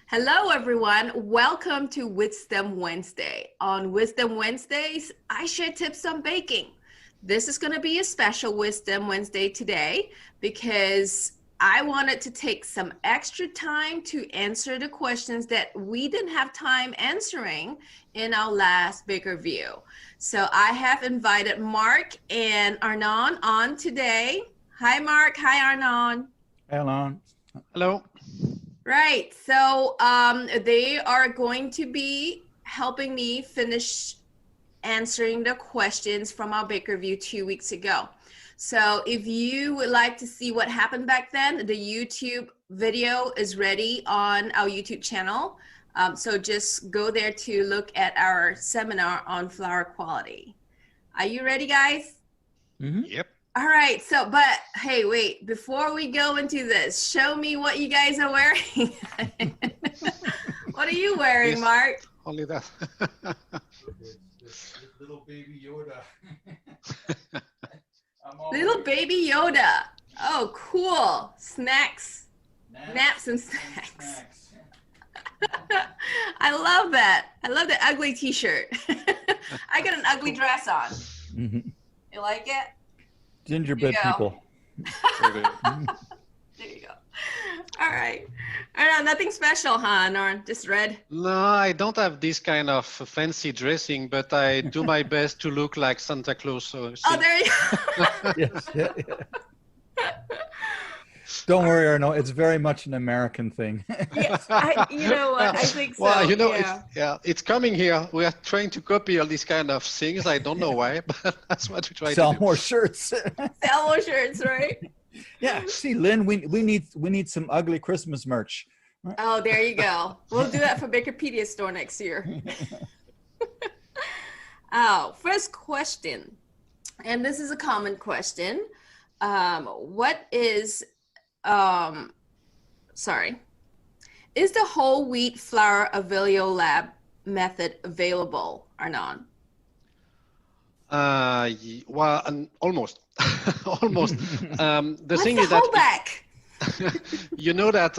Hello, everyone. Welcome to Wisdom Wednesday. On Wisdom Wednesdays, I share tips on baking. This is going to be a special Wisdom Wednesday today because I wanted to take some extra time to answer the questions that we didn't have time answering in our last Baker View. So I have invited Mark and Arnaud on today. Hi, Mark. Hi, Arnaud. Hello. Hello. Right. So they are going to be helping me finish answering the questions from our Baker View 2 weeks ago. So if you would like to see what happened back then, the YouTube video is ready on our YouTube channel. So just go there to look at our seminar on flour quality. Are you ready, guys? Mm-hmm. Yep. All right, so, but hey, wait, before we go into this, show me what you guys are wearing. What are you wearing, Yes, Mark? only that. Little baby Yoda. Little baby Yoda. Oh, cool. Snacks. Naps and snacks. I love that. I love the ugly t-shirt. I got an ugly dress on. Mm-hmm. You like it? Gingerbread people. There you go. All right. I don't know, nothing special, huh, Norn? Just red? No, I don't have this kind of fancy dressing, but I do my best to look like Santa Claus. So Oh, there you go. Yes, yeah. Don't worry, Arnaud. It's very much an American thing. Yes, you know what? I think so. Well, you know, yeah. it's coming here. We are trying to copy all these kind of things. I don't know why, but that's what we try Sell to do. more shirts. Sell more shirts, right? Yeah. See, Lynn, we need some ugly Christmas merch. Oh, there you go. We'll do that for BAKERpedia store next year. Oh, first question, and this is a common question. What is is the whole wheat flour avilio lab method available, Arnaud? Well, almost, almost. The What's thing the is that holdback? you know that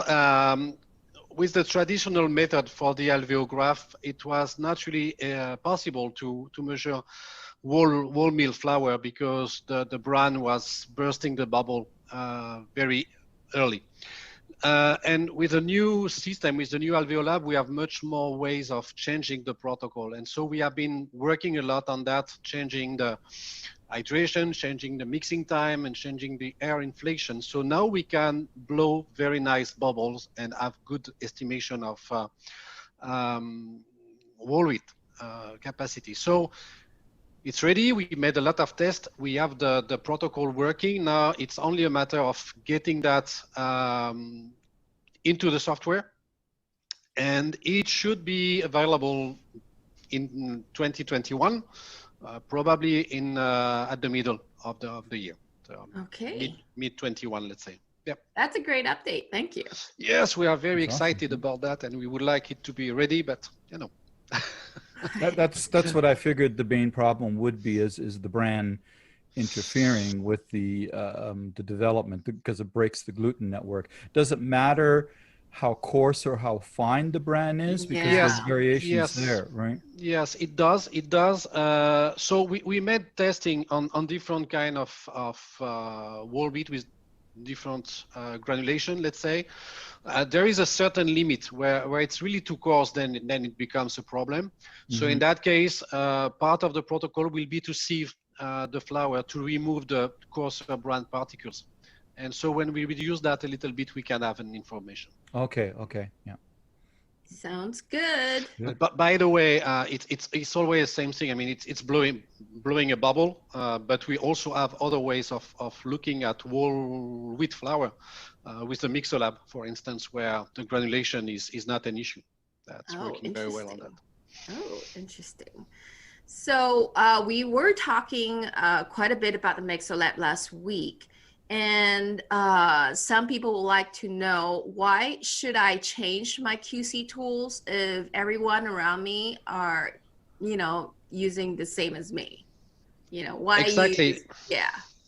with the traditional method for the alveograph, it was not really possible to measure whole meal flour because the bran was bursting the bubble very early. And with the new system, with the new Alveolab, we have much more ways of changing the protocol. And so we have been working a lot on that, changing the hydration, changing the mixing time, and changing the air inflation. So now we can blow very nice bubbles and have good estimation of whole wheat capacity. So it's ready. We made a lot of tests. We have the protocol working. Now it's only a matter of getting that into the software. And it should be available in 2021, probably in at the middle of the year. So Okay. Mid 21, let's say. Yep. That's a great update. Thank you. Yes, we are very That's excited awesome. about that, and we would like it to be ready, but you know. That's what I figured the main problem would be is the bran interfering with the development because it breaks the gluten network. Does it matter how coarse or how fine the bran is? Because Yes. there's variations Yes. there, right? Yes, it does. It does. So we made testing on different kind of whole wheat with different granulation, let's say. There is a certain limit where it's really too coarse, then it becomes a problem. So in that case, part of the protocol will be to sieve the flour to remove the coarser bran particles. And so when we reduce that a little bit, we can have an information. Okay, yeah. Sounds good. But by the way, it's always the same thing. I mean, it's blowing a bubble, but we also have other ways of looking at whole wheat flour with the Mixolab, for instance, where the granulation is not an issue. That's working very well on that. Oh, interesting. So we were talking quite a bit about the Mixolab last week. And some people would like to know, why should I change my QC tools if everyone around me are, using the same as me? Why Exactly. use,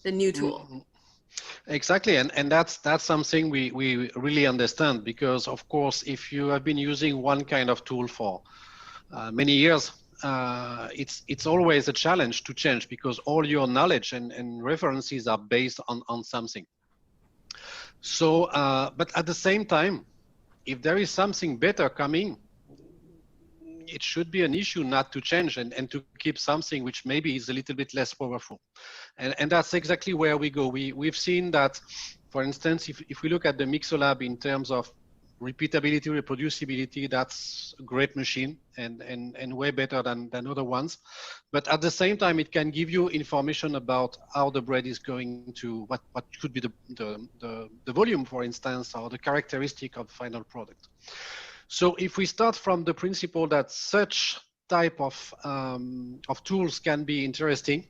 the new tool? Exactly, and that's something we really understand, because of course, if you have been using one kind of tool for many years, it's always a challenge to change, because all your knowledge and references are based on something. So, but at the same time, if there is something better coming, it should be an issue not to change and to keep something which maybe is a little bit less powerful. And that's exactly where we go. We've seen that, for instance, if we look at the Mixolab in terms of repeatability, reproducibility, that's a great machine and way better than other ones. But at the same time, it can give you information about how the bread is going to, what could be the volume, for instance, or the characteristic of the final product. So if we start from the principle that such type of tools can be interesting,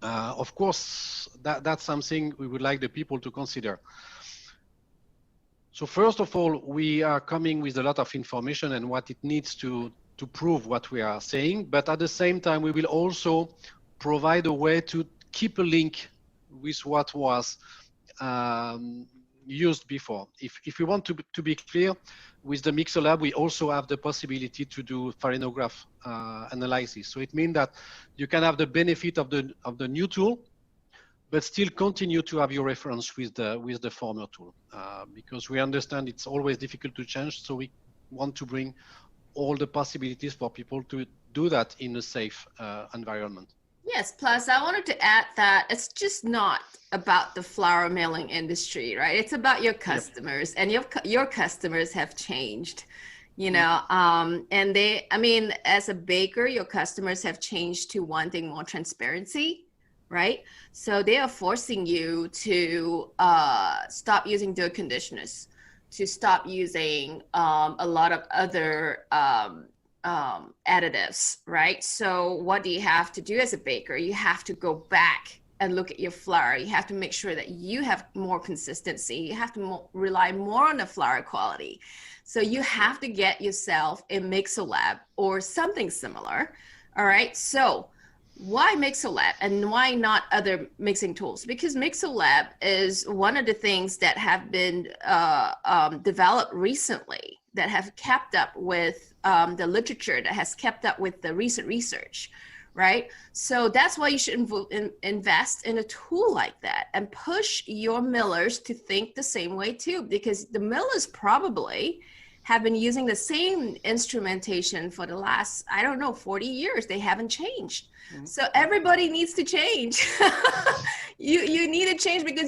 of course, that's something we would like the people to consider. So first of all, we are coming with a lot of information and what it needs to prove what we are saying. But at the same time, we will also provide a way to keep a link with what was used before. If we want to be clear, with the Mixolab, we also have the possibility to do farinograph analysis. So it means that you can have the benefit of the new tool, but still continue to have your reference with the former tool, because we understand it's always difficult to change. So we want to bring all the possibilities for people to do that in a safe environment. Yes, plus I wanted to add that it's just not about the flour milling industry, right? It's about your customers, and your customers have changed, you know, and I mean, as a baker, your customers have changed to wanting more transparency, right? So they are forcing you to stop using dough conditioners, to stop using a lot of other additives, right? So what do you have to do as a baker? You have to go back and look at your flour. You have to make sure that you have more consistency. You have to rely more on the flour quality. So you have to get yourself a Mixolab or something similar. All right. So why Mixolab and why not other mixing tools? Because Mixolab is one of the things that have been developed recently, that have kept up with the literature, that has kept up with the recent research, right? So that's why you should invest in a tool like that and push your millers to think the same way too, because the millers probably have been using the same instrumentation for the last, I don't know, 40 years. They haven't changed. So everybody needs to change. You need to change because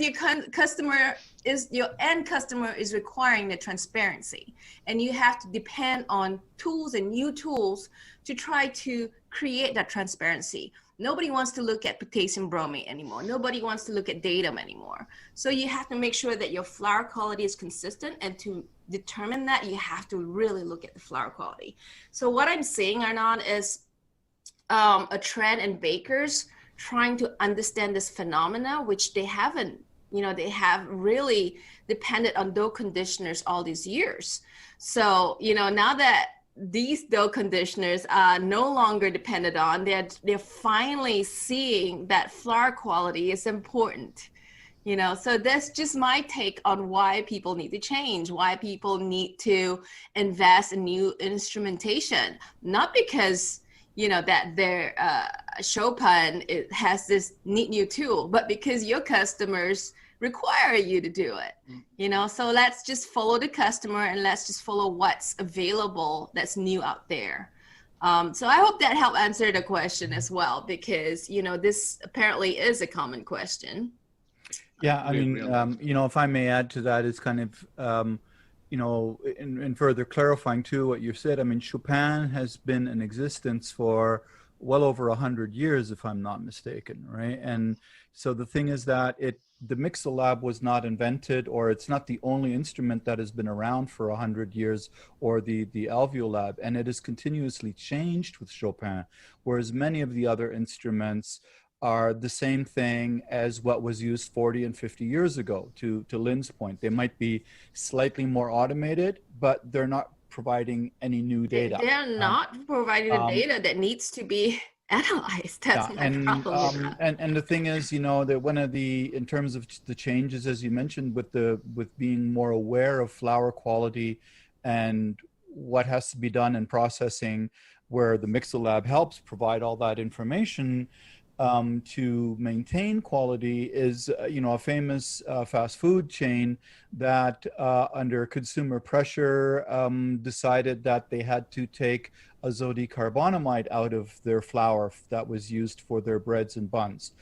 your end customer is requiring the transparency, and you have to depend on tools and new tools to try to create that transparency. Nobody wants to look at potassium bromate anymore. Nobody wants to look at datum anymore. So you have to make sure that your flour quality is consistent, and to determine that, you have to really look at the flour quality. So what I'm saying, Arnaud, is a trend in bakers trying to understand this phenomena, which they haven't, they have really depended on dough conditioners all these years. So, now that these dough conditioners are no longer depended on, they're finally seeing that flour quality is important. So that's just my take on why people need to change, why people need to invest in new instrumentation, not because that their Chopin has this neat new tool, but because your customers require you to do it. So let's just follow the customer, and let's just follow what's available that's new out there. So I hope that helped answer the question as well, because this apparently is a common question. Yeah, I mean, if I may add to that, is kind of in further clarifying too what you said. I mean, Chopin has been in existence for well over 100 years, if I'm not mistaken, right? And so the thing is that the Mixolab was not invented, or it's not the only instrument that has been around for 100 years, or the Alveolab, and it has continuously changed with Chopin, whereas many of the other instruments are the same thing as what was used 40 and 50 years ago. To Lynn's point, they might be slightly more automated, but they're not providing any new data. They're not providing the data that needs to be analyze. That's my problem with that. And the thing is, you know, that one of the, in terms of the changes, as you mentioned, with being more aware of flour quality and what has to be done in processing, where the Mixolab helps provide all that information to maintain quality, is you know, a famous fast food chain that under consumer pressure decided that they had to take azodicarbonamide out of their flour that was used for their breads and buns,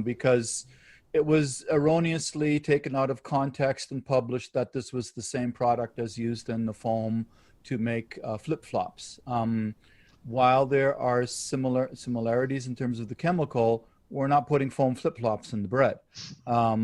because it was erroneously taken out of context and published that this was the same product as used in the foam to make flip-flops. While there are similarities in terms of the chemical, we're not putting foam flip-flops in the bread. Yeah,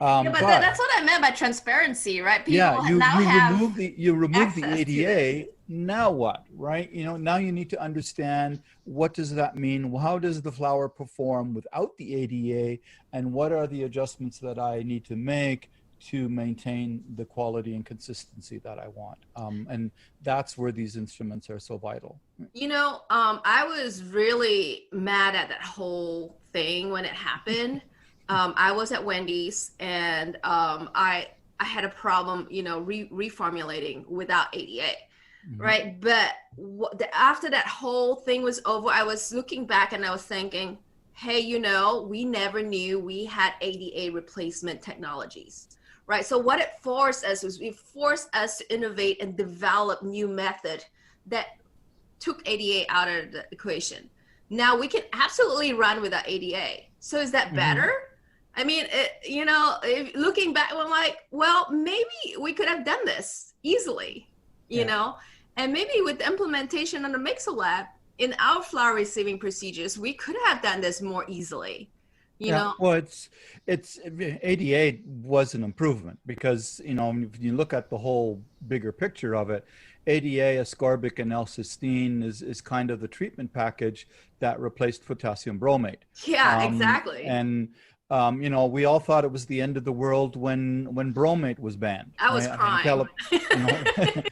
but that's what I meant by transparency, right? People you remove the ADA. To now what, right? You know, now you need to understand, what does that mean? How does the flour perform without the ADA? And what are the adjustments that I need to make to maintain the quality and consistency that I want? And that's where these instruments are so vital. You know, I was really mad at that whole thing when it happened. I was at Wendy's, and I had a problem, you know, reformulating without ADA, right? But after that whole thing was over, I was looking back and I was thinking, hey, you know, we never knew we had ADA replacement technologies. Right. So what it forced us was, it forced us to innovate and develop new method that took ADA out of the equation. Now we can absolutely run without ADA. So is that better? I mean, you know, looking back, I'm like, well, maybe we could have done this easily, you know, and maybe with the implementation on the Mixolab in our flour receiving procedures, we could have done this more easily. You know? Well, it's ADA was an improvement, because, you know, if you look at the whole bigger picture of it, ADA, ascorbic, and L-cysteine is kind of the treatment package that replaced potassium bromate. Yeah, exactly. And you know, we all thought it was the end of the world when bromate was banned. I was crying.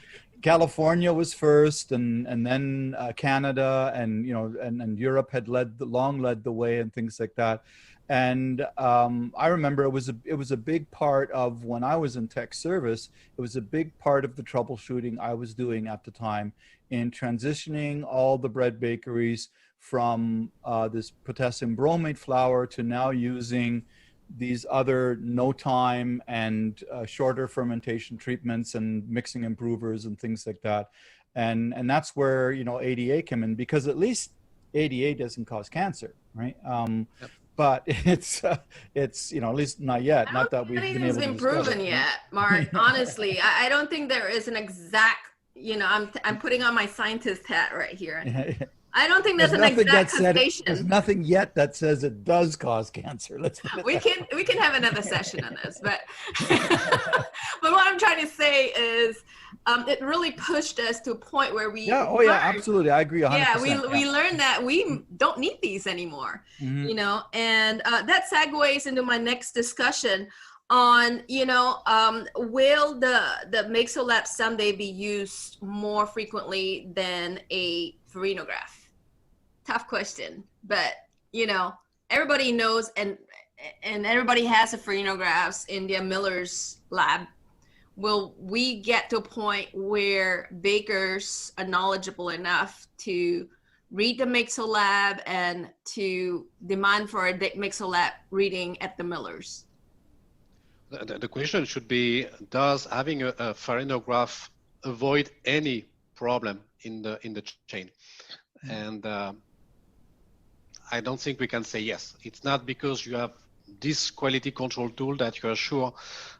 California was first, and then Canada, and you know, and Europe had long led the way, and things like that. And I remember it was a big part of, when I was in tech service, it was a big part of the troubleshooting I was doing at the time in transitioning all the bread bakeries from this potassium bromate flour to now using these other no time and shorter fermentation treatments and mixing improvers and things like that. And that's where, you know, ADA came in, because at least ADA doesn't cause cancer, right? But it's you know, at least not yet. Not that we've been able to proven yet, Mark. Honestly, I don't think there is an exact, you know, I'm putting on my scientist hat right here. I don't think there's an exact causation. There's nothing yet that says it does cause cancer. We can have another session on this, but but what I'm trying to say is, it really pushed us to a point where we absolutely, I agree 100%. Yeah, we learned that we don't need these anymore, you know, and that segues into my next discussion on, you know, will the Mixolab someday be used more frequently than a farinograph? Tough question, but you know, everybody knows, and everybody has a farinographs in their miller's lab. Will we get to a point where bakers are knowledgeable enough to read the Mixolab and to demand for a Mixolab reading at the millers? The question should be, does having a farinograph avoid any problem in the chain? And I don't think we can say yes. It's not because you have this quality control tool that you are sure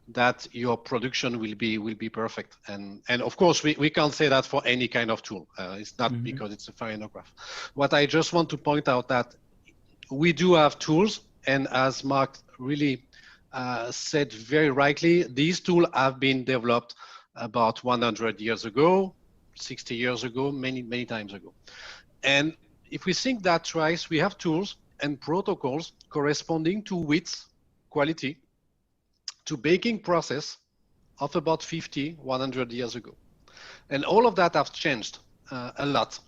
that your production will be perfect. And of course, we can't say that for any kind of tool. It's not because it's a farinograph. What I just want to point out that we do have tools, and as Mark really said very rightly, these tools have been developed about 100 years ago, 60 years ago, many times ago. And if we think that twice, we have tools and protocols corresponding to width, quality, to baking process of about 50, 100 years ago. And all of that have changed a lot.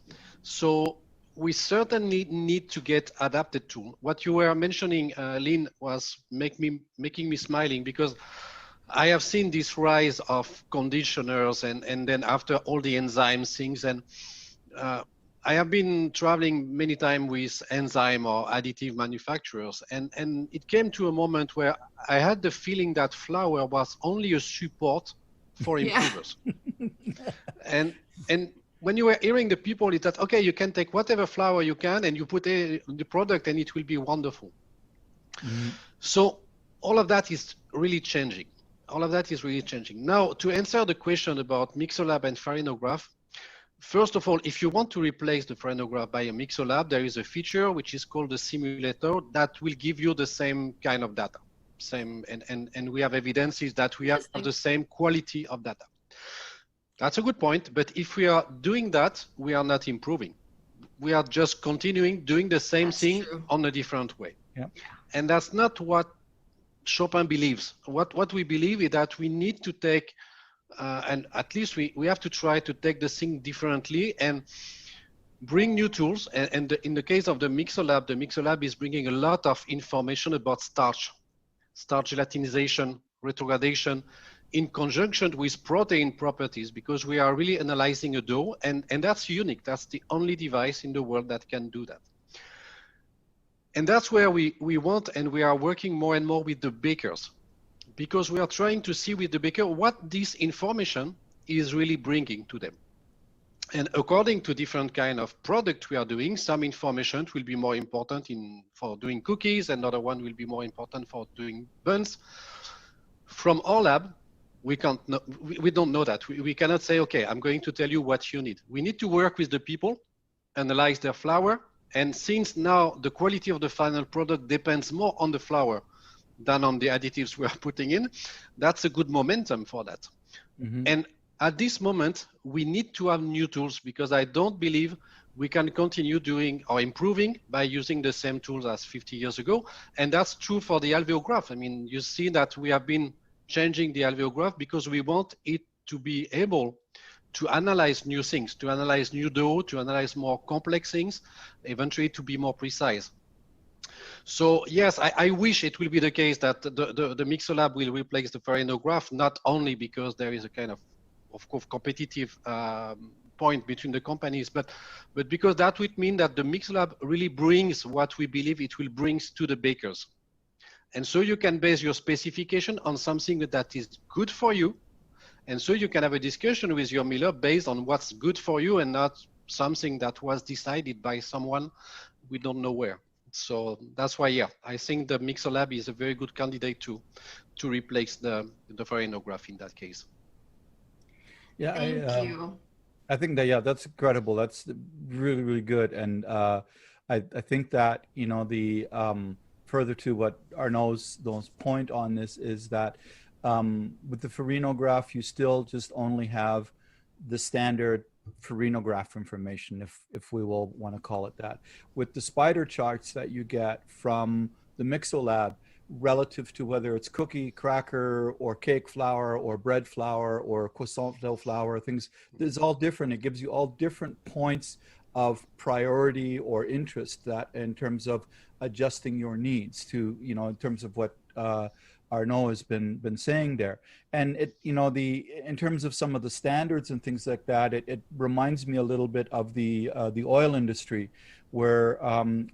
So we certainly need to get adapted to. What you were mentioning, Lynn, was making me smiling, because I have seen this rise of conditioners and then after all the enzyme things. And I have been traveling many times with enzyme or additive manufacturers. And it came to a moment where I had the feeling that flour was only a support for improvers. and when you were hearing the people, it's that, okay, you can take whatever flour you can and you put it in the product and it will be wonderful. Mm-hmm. So all of that is really changing. All of that is really changing. Now, to answer the question about Mixolab and Farinograph, first of all, if you want to replace the Farinograph by a Mixolab, there is a feature which is called the simulator that will give you the same kind of data. And we have evidences that we have the same quality of data. That's a good point, but if we are doing that, we are not improving. We are just continuing doing the same thing on a different way. Yeah. And that's not what Chopin believes. What we believe is that we need to take, and at least we have to try to take the thing differently and bring new tools. And in the case of the Mixolab is bringing a lot of information about starch gelatinization, retrogradation, in conjunction with protein properties, because we are really analyzing a dough, and that's unique. That's the only device in the world that can do that. And that's where we want, and we are working more and more with the bakers, because we are trying to see with the baker what this information is really bringing to them. And according to different kind of product we are doing, some information will be more important for doing cookies, another one will be more important for doing buns. From our lab, we don't know that. We cannot say, okay, I'm going to tell you what you need. We need to work with the people, analyze their flour, and since now the quality of the final product depends more on the flour than on the additives we are putting in, that's a good momentum for that. Mm-hmm. And at this moment, we need to have new tools, because I don't believe we can continue doing or improving by using the same tools as 50 years ago. And that's true for the alveograph. I mean, you see that we have been changing the alveograph because we want it to be able to analyze new things, to analyze new dough, to analyze more complex things, eventually to be more precise. So yes, I wish it will be the case that the Mixolab will replace the Farinograph, not only because there is a kind of course, competitive point between the companies, but because that would mean that the Mixolab really brings what we believe it will bring to the bakers. And so you can base your specification on something that is good for you. And so you can have a discussion with your miller based on what's good for you and not something that was decided by someone we don't know where. So that's why, yeah, I think the Mixolab is a very good candidate to replace the Farinograph in that case. Yeah, Thank you. I think that, yeah, that's incredible. That's really, really good. And I think that, you know, the further to what Arnaud's point on this is that with the Farinograph, you still just only have the standard Farinograph information, if we will want to call it that. With the spider charts that you get from the Mixolab, relative to whether it's cookie, cracker, or cake flour, or bread flour, or croissant dough flour, things, it's all different. It gives you all different points of priority or interest that in terms of adjusting your needs to, you know, in terms of what Arnaud has been saying there. And it, you know, in terms of some of the standards and things like that, it reminds me a little bit of the oil industry, where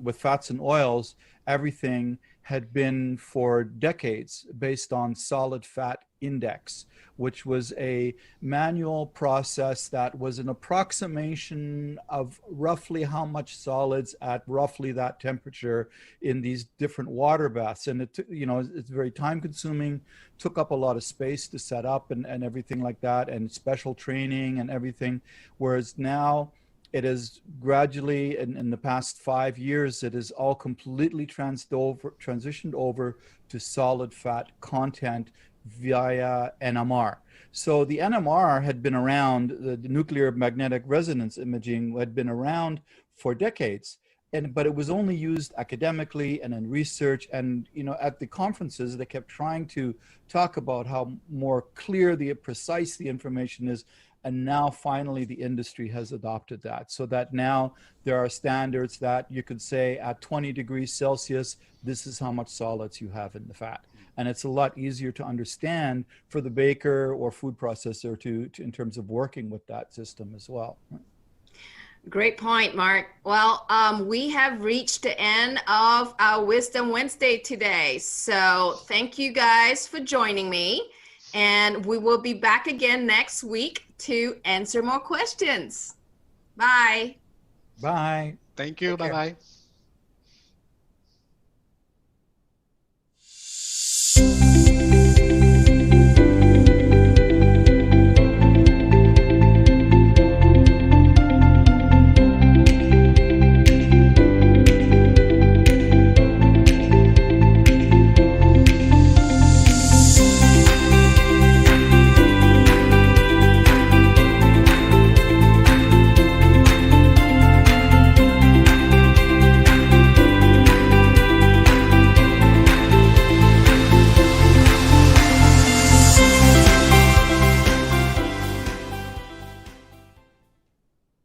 with fats and oils, everything had been for decades based on solid fat index, which was a manual process that was an approximation of roughly how much solids at roughly that temperature in these different water baths. And it, you know, it's very time consuming, took up a lot of space to set up and everything like that, and special training and everything. Whereas now, it is gradually, in the past 5 years, it is all completely transitioned over to solid fat content via NMR. So the NMR had been around, the nuclear magnetic resonance imaging had been around for decades, but it was only used academically and in research. And, you know, at the conferences, they kept trying to talk about how more clear, precise the information is. And now finally the industry has adopted that, so that now there are standards that you could say at 20 degrees Celsius, this is how much solids you have in the fat. And it's a lot easier to understand for the baker or food processor to in terms of working with that system as well. Great point, Mark. Well, we have reached the end of our Wisdom Wednesday today. So thank you guys for joining me. And we will be back again next week to answer more questions. Bye. Bye. Thank you. Bye-bye.